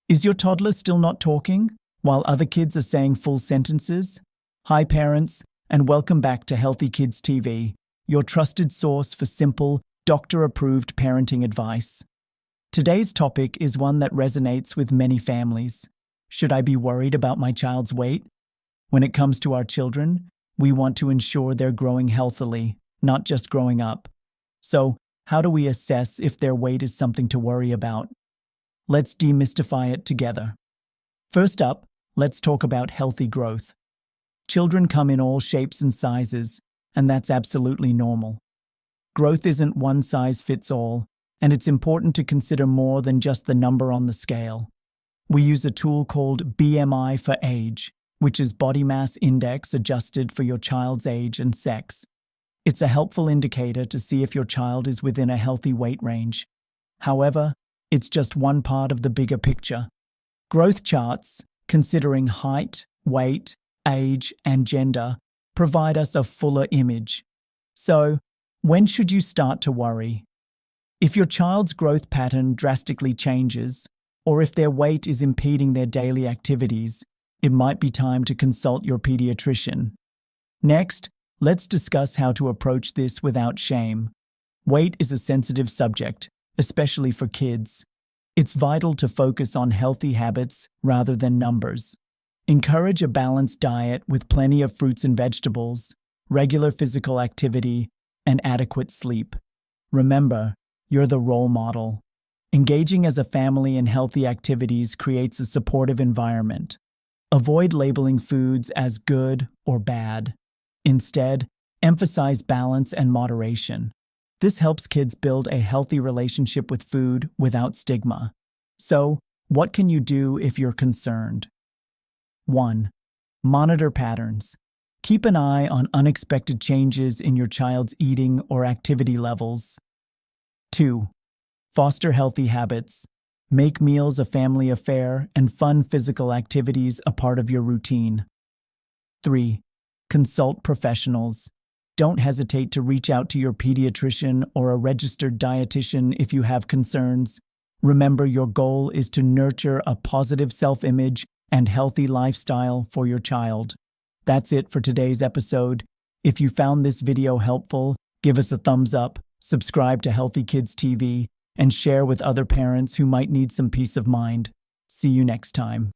Is your toddler still not talking, while other kids are saying full sentences? Hi parents, and welcome back to Healthy Kids TV, your trusted source for simple, doctor-approved parenting advice. Today's topic is one that resonates with many families. Should I be worried about my child's weight? When it comes to our children, we want to ensure they're growing healthily, not just growing up. So, how do we assess if their weight is something to worry about? Let's demystify it together. First up, let's talk about healthy growth. Children come in all shapes and sizes, and that's absolutely normal. Growth isn't one size fits all, and it's important to consider more than just the number on the scale. We use a tool called BMI for age, which is body mass index adjusted for your child's age and sex. It's a helpful indicator to see if your child is within a healthy weight range. However, it's just one part of the bigger picture. Growth charts, considering height, weight, age, and gender, provide us a fuller image. So, when should you start to worry? If your child's growth pattern drastically changes, or if their weight is impeding their daily activities, it might be time to consult your pediatrician. Next, let's discuss how to approach this without shame. Weight is a sensitive subject, especially for kids. It's vital to focus on healthy habits rather than numbers. Encourage a balanced diet with plenty of fruits and vegetables, regular physical activity, and adequate sleep. Remember, you're the role model. Engaging as a family in healthy activities creates a supportive environment. Avoid labeling foods as good or bad. Instead, emphasize balance and moderation. This helps kids build a healthy relationship with food without stigma. So, what can you do if you're concerned? 1. Monitor patterns. Keep an eye on unexpected changes in your child's eating or activity levels. 2. Foster healthy habits. Make meals a family affair and fun physical activities a part of your routine. 3. Consult professionals. Don't hesitate to reach out to your pediatrician or a registered dietitian if you have concerns. Remember, your goal is to nurture a positive self-image and healthy lifestyle for your child. That's it for today's episode. If you found this video helpful, give us a thumbs up, subscribe to Healthy Kids TV, and share with other parents who might need some peace of mind. See you next time.